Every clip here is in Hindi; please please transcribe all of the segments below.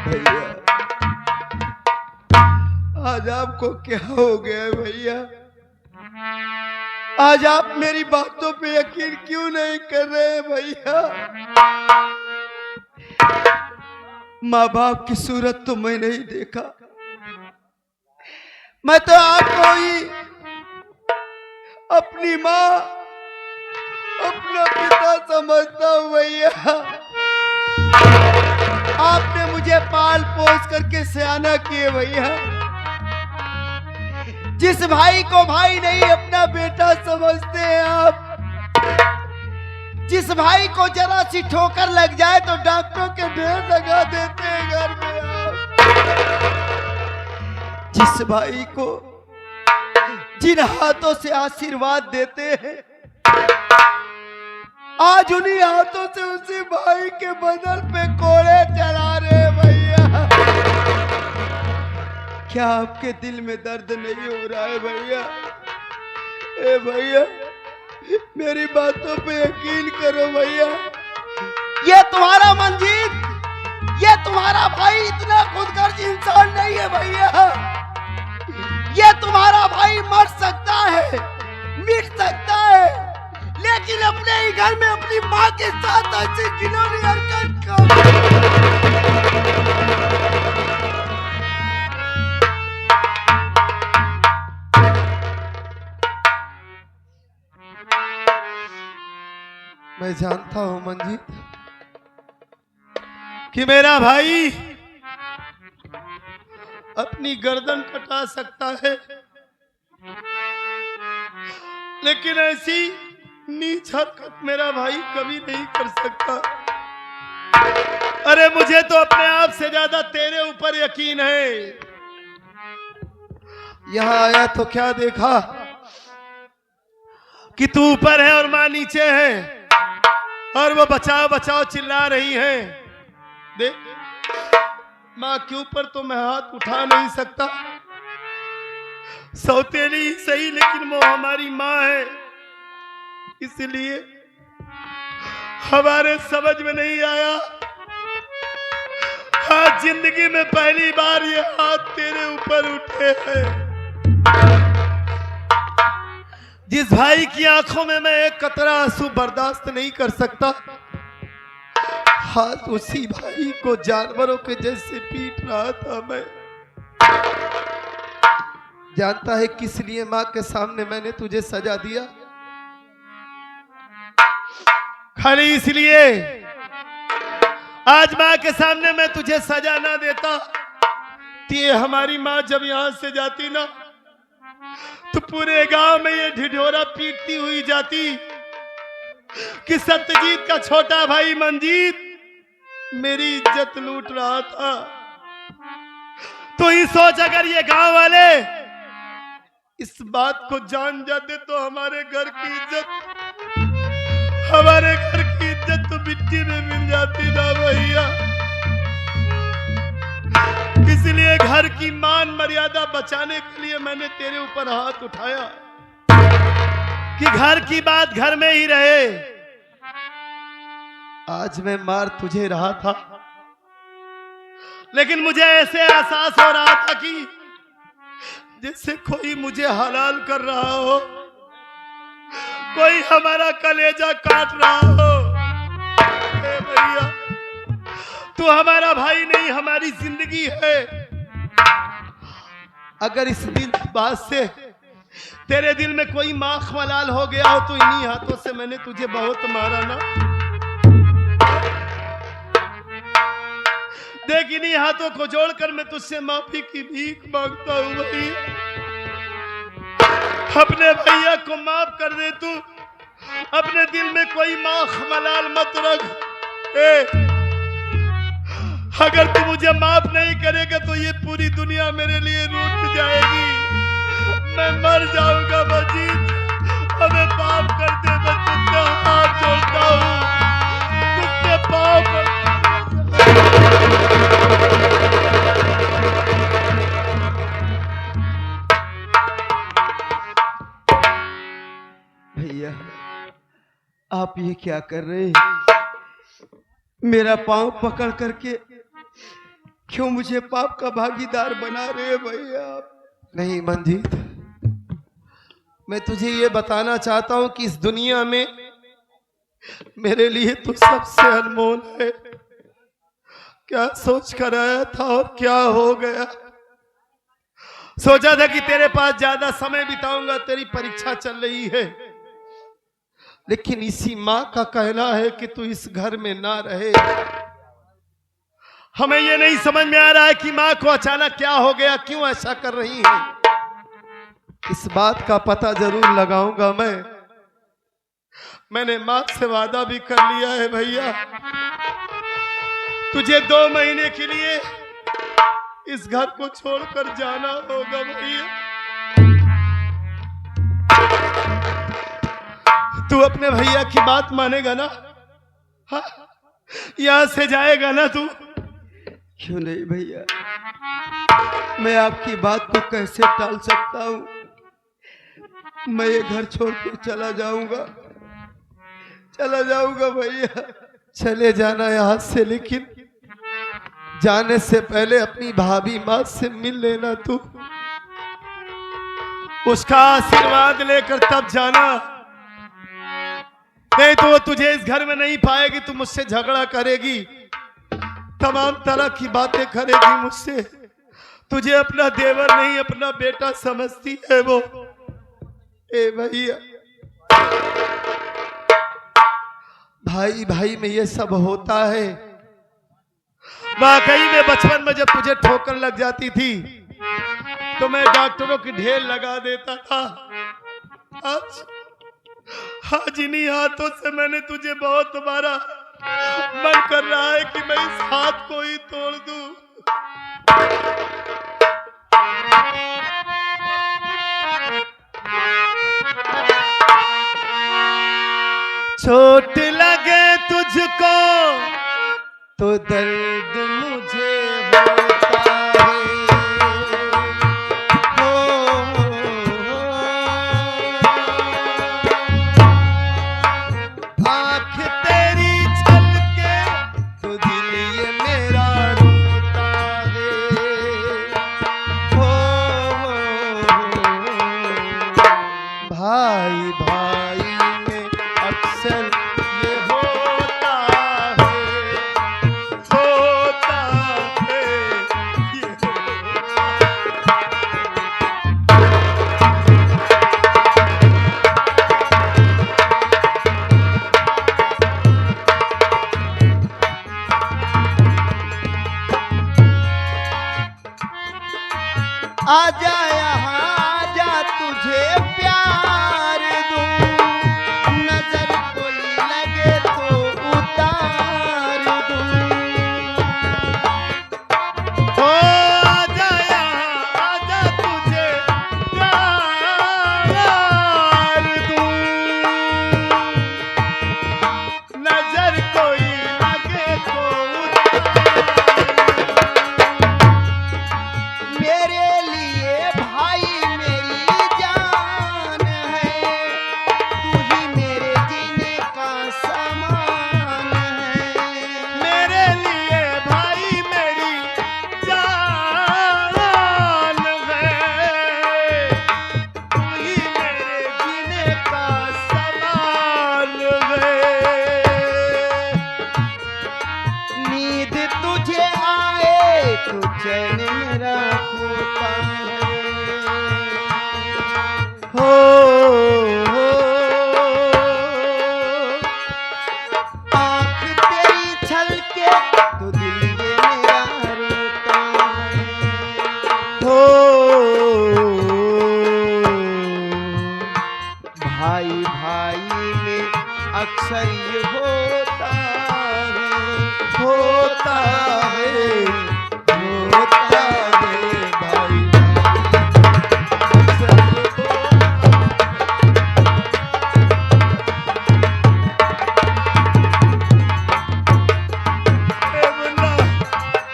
भैया आज आपको क्या हो गया है भैया? आज आप मेरी बातों पे यकीन क्यों नहीं कर रहे हैं भैया? माँ बाप की सूरत तो मैं नहीं देखा, मैं तो आपको ही अपनी माँ अपना पिता समझता हूँ भैया। आपने मुझे पाल पोस करके सयाना किए भैया। जिस भाई को भाई नहीं अपना बेटा समझते हैं आप, जिस भाई को जरा सी ठोकर लग जाए तो डॉक्टरों के ढेर लगा देते हैं घर में आप, जिस भाई को जिन हाथों से आशीर्वाद देते हैं आज उन्हीं हाथों से उसी भाई के बदल पे कोड़े चला रहे हैं भैया। क्या आपके दिल में दर्द नहीं हो रहा है भैया? ए भैया मेरी बातों पे यकीन करो भैया। ये तुम्हारा मंजीत, ये तुम्हारा भाई इतना खुदगर्ज इंसान नहीं है भैया। ये तुम्हारा भाई मर सकता है, मिट सकता है, लेकिन अपने ही घर में अपनी माँ के साथ ऐसी घिनौनी हरकत मैं जानता हूं मंजीत कि मेरा भाई अपनी गर्दन कटा सकता है, लेकिन ऐसी नीच हरकत मेरा भाई कभी नहीं कर सकता। अरे मुझे तो अपने आप से ज्यादा तेरे ऊपर यकीन है। यहां आया तो क्या देखा कि तू ऊपर है और मां नीचे है, और वो बचाओ बचाओ चिल्ला रही है। देख मां के ऊपर तो मैं हाथ उठा नहीं सकता, सौतेली ही सही, लेकिन वो हमारी मां है, इसलिए हमारे समझ में नहीं आया। आज जिंदगी में पहली बार ये हाथ तेरे ऊपर उठे हैं। जिस भाई की आंखों में मैं एक कतरा आंसू बर्दाश्त नहीं कर सकता, हाथ उसी भाई को जानवरों के जैसे पीट रहा था मैं। जानता है किस लिए मां के सामने मैंने तुझे सजा दिया? खाली इसलिए आज मां के सामने मैं तुझे सजा ना देता तो ये हमारी मां जब यहां से जाती ना तो पूरे गांव में ये ढिढोरा पीटती हुई जाती कि सत्यजीत का छोटा भाई मंजीत मेरी इज्जत लूट रहा था। तो ही सोच, अगर ये गांव वाले इस बात को जान जाते तो हमारे घर की इज्जत तो मिट्टी में मिल जाती ना भैया। इसलिए घर की मान मर्यादा बचाने के लिए मैंने तेरे ऊपर हाथ उठाया कि घर की बात घर में ही रहे। आज मैं मार तुझे रहा था, लेकिन मुझे ऐसे एहसास हो रहा था कि जैसे कोई मुझे हलाल कर रहा हो, कोई हमारा कलेजा काट रहा हो। भैया तू हमारा भाई नहीं, हमारी जिंदगी है। अगर इस दिन बाद से तेरे दिल में कोई माख मलाल हो गया हो तो इन्हीं हाथों से मैंने तुझे बहुत मारा ना। देख इन्हीं हाथों को जोड़कर मैं तुझसे माफी की भीख मांगता हूं भाई। अपने भैया को माफ कर दे तू, अपने दिल में कोई माख मलाल मत रख। अगर तू मुझे माफ नहीं करेगा तो ये पूरी दुनिया मेरे लिए रूठ जाएगी, मैं मर जाऊंगा मंजीत। हमें माफ कर दे, मैं तुझसे हाथ जोड़ता हूँ, तुझसे पाँव भैया आप ये क्या कर रहे हैं? मेरा पाँव पकड़ करके क्यों मुझे पाप का भागीदार बना रहे हैं भैया आप? नहीं मंजीत, मैं तुझे ये बताना चाहता हूं कि इस दुनिया में मेरे लिए तू सबसे अनमोल है। क्या सोच कर आया था और क्या हो गया। सोचा था कि तेरे पास ज्यादा समय बिताऊंगा, तेरी परीक्षा चल रही है, लेकिन इसी माँ का कहना है कि तू इस घर में ना रहे। हमें ये नहीं समझ में आ रहा है कि माँ को अचानक क्या हो गया, क्यों ऐसा कर रही है। इस बात का पता जरूर लगाऊंगा मैंने माँ से वादा भी कर लिया है भैया, तुझे 2 महीने के लिए इस घर को छोड़कर जाना होगा भैया। तू अपने भैया की बात मानेगा ना? हाँ? यहां से जाएगा ना तू? क्यों नहीं भैया, मैं आपकी बात को कैसे टाल सकता हूं। मैं ये घर छोड़कर चला जाऊंगा भैया। चले जाना यहाँ से, लेकिन जाने से पहले अपनी भाभी माँ से मिल लेना तू, उसका आशीर्वाद लेकर तब जाना। नहीं तो वो तुझे इस घर में नहीं पाएगी, तू मुझसे झगड़ा करेगी, तमाम तरह की बातें करेगी मुझसे। तुझे अपना देवर नहीं अपना बेटा समझती है वो। ए भैया, भाई भाई में ये सब होता है। वाकई में बचपन में जब तुझे ठोकर लग जाती थी तो मैं डॉक्टरों की ढेर लगा देता था। आज इन्हीं हाथों से मैंने तुझे बहुत तुम्हारा मन कर रहा है कि मैं इस हाथ को ही तोड़ दूं। चोट लगे तुझको तो दर्द मुझे होता है। आँख तेरी छलके तो दिल ये मेरा रोता है। भाई भाई में अक्सर ये होता है, ये आजा यहाँ आजा, तुझे प्यार दूं, नजर कोई लगे तो उतार दूं। हो आजा यहाँ आजा, तुझे प्यार दूं, नजर कोई लगे तो मेरे लिए भाई मेरी जान है, तू ही मेरे जीने का सामान है। मेरे लिए भाई मेरी जान है, तू ही मेरे जीने का सामान है। नींद तुझे आए तो चैन मेरा होता है। हो आँख तेरी छलके तो दिल ये मेरा रोता है। हो भाई भाई में अक्सर ये होता है, होता है, होता है भाई।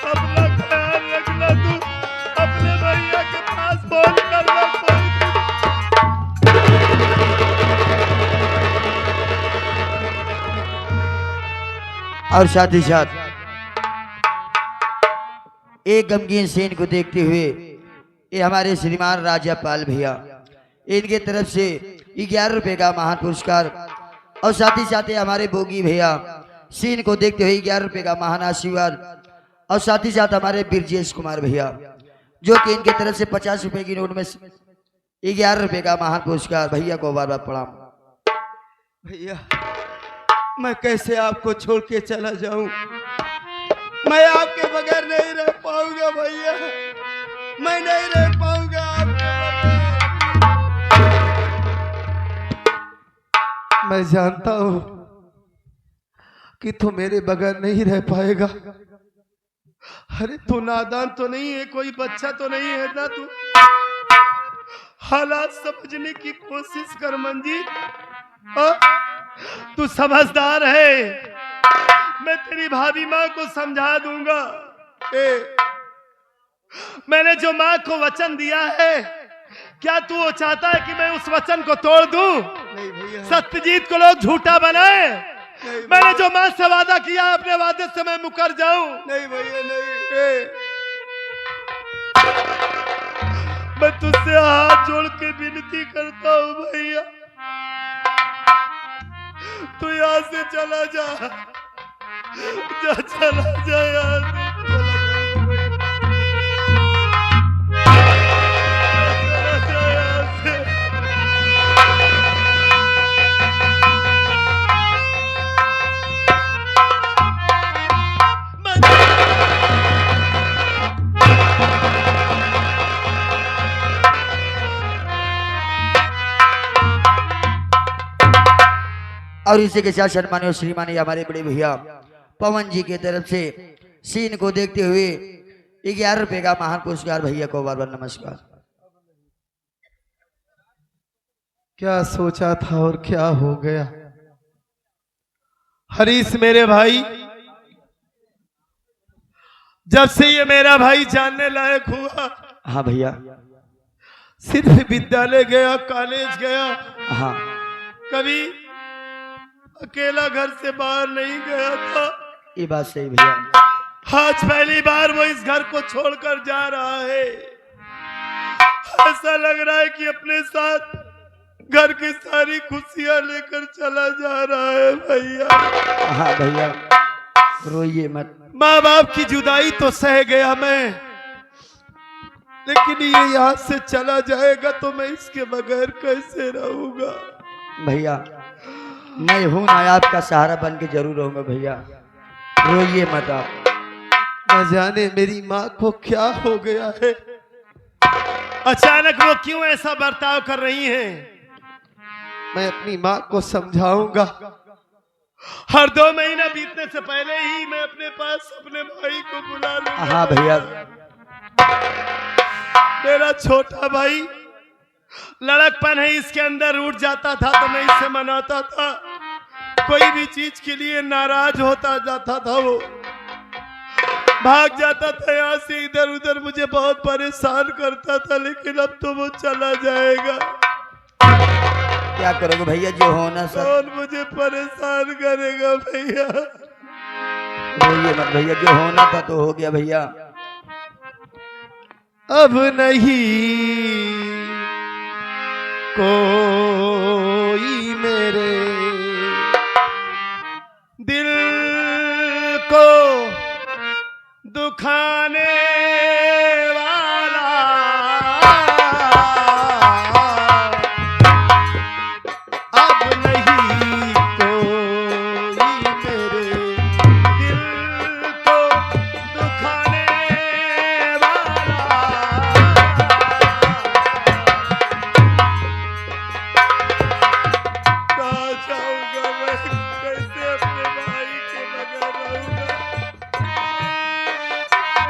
अपना ख्याल रखना तू, अपने भैया के पास फोन करना। और साथ ही साथ एक गमगीन सीन को देखते हुए ये हमारे श्रीमान राजापाल भैया इनके तरफ से 11 रुपए का महान पुरस्कार और साथ ही साथ हमारे बोगी भैया सीन को देखते हुए 11 रुपए का महान आशीर्वाद और साथ ही साथ हमारे बिरजेश कुमार भैया जो कि इनके तरफ से 50 रुपए की नोट में 11 रुपए का महान पुरस्कार। भैया को बार बार प्रणाम। भैया मैं कैसे आपको छोड़ के चला जाऊं, मैं आपके बगैर नहीं रह पाऊंगा भैया, मैं नहीं रह पाऊंगा आपके बगैर। मैं जानता हूं कि तू मेरे बगैर नहीं रह पाएगा। अरे तू नादान तो नहीं है, कोई बच्चा तो नहीं है ना तू। हालात समझने की कोशिश कर मंजीत, तू समझदार है। मैं तेरी भाभी माँ को समझा दूंगा। मैंने जो माँ को वचन दिया है, क्या तू वो चाहता है कि मैं उस वचन को तोड़ दूं? नहीं भैया, सत्यजीत को लोग झूठा बनाए। मैंने जो माँ से वादा किया अपने वादे से मैं मुकर जाऊं? नहीं भैया नहीं। मैं तुझसे हाथ जोड़ के विनती करता हूं भैया, तू यहाँ से चला जा, चला जा यहाँ से, चला जा यहाँ से। और इसी के साथ सम्मानित श्रीमानी हमारे बड़े भैया पवन जी की तरफ से सीन को देखते हुए 11 रुपए का महान पुरस्कार। भैया को बार बार नमस्कार। क्या सोचा था और क्या हो गया। हरीश मेरे भाई, जब से ये मेरा भाई जानने लायक हुआ, हाँ भैया, सिर्फ विद्यालय गया, कॉलेज गया, हाँ कभी अकेला घर से बाहर नहीं गया था। ये बात सही भैया। आज पहली बार वो इस घर को छोड़कर जा रहा है। ऐसा लग रहा है कि अपने साथ घर की सारी खुशियां लेकर चला जा रहा है भैया। हाँ भैया, रोइए मत। माँ बाप की जुदाई तो सह गया मैं, लेकिन ये यहाँ से चला जाएगा तो मैं इसके बगैर कैसे रहूंगा। भैया मैं हूं ना, आपका सहारा बन के जरूर रहूंगा भैया, रोइए मत आप। न जाने मेरी माँ को क्या हो गया है, अचानक वो क्यों ऐसा बर्ताव कर रही हैं। मैं अपनी माँ को समझाऊंगा। हर 2 महीना बीतने से पहले ही मैं अपने पास अपने भाई को बुला लूंगा। हाँ भैया, मेरा छोटा भाई लड़कपन है, इसके अंदर उठ जाता था तो मैं इससे मनाता था। कोई भी चीज के लिए नाराज होता जाता था, वो भाग जाता था यहाँ से इधर उधर, मुझे बहुत परेशान करता था। लेकिन अब तो वो चला जाएगा। क्या करोगे भैया, जो होना सब। कौन मुझे परेशान करेगा भैया। रोइए मत भैया, जो होना था तो हो गया भैया। अब नहीं कोई मेरे दिल को दुखाने वाला, अब नहीं कोई मेरे दिल को दुखाने वाला। कहाँ जाऊंगा मैं, कैसे अपने भाई के बगैर रहूंगा।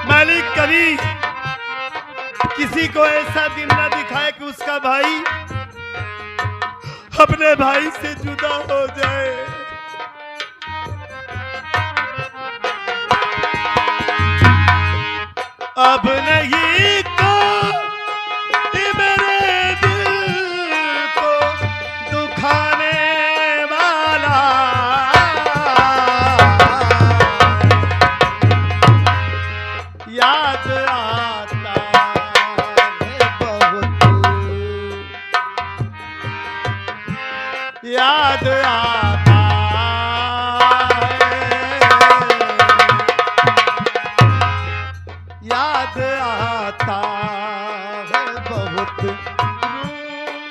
मालिक कभी किसी को ऐसा दिन ना दिखाए कि उसका भाई अपने भाई से जुदा हो जाए। अब नहीं कोई मेरे दिल को दुखाने वाला, याद आता है बहुत, याद आता है, याद आता है बहुत,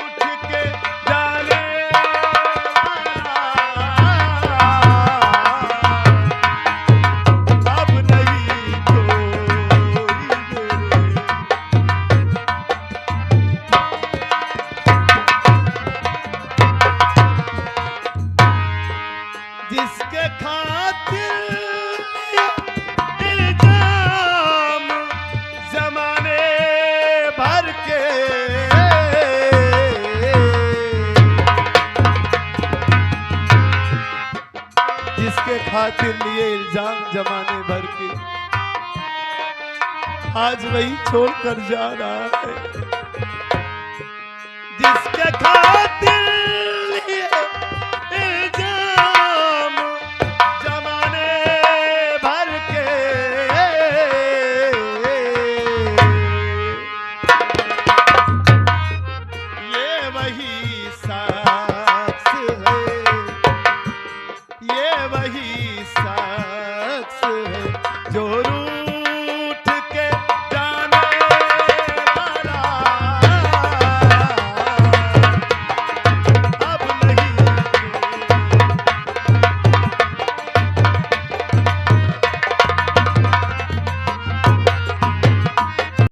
रूठ के जाने वाला अब नहीं कोई मेरे। जिसके खातिर इल्जाम जमाने भर के, जिसके खातिर लिए इल्जाम जमाने भर के, आज वही छोड़कर जा रहा है। जिसके खातिर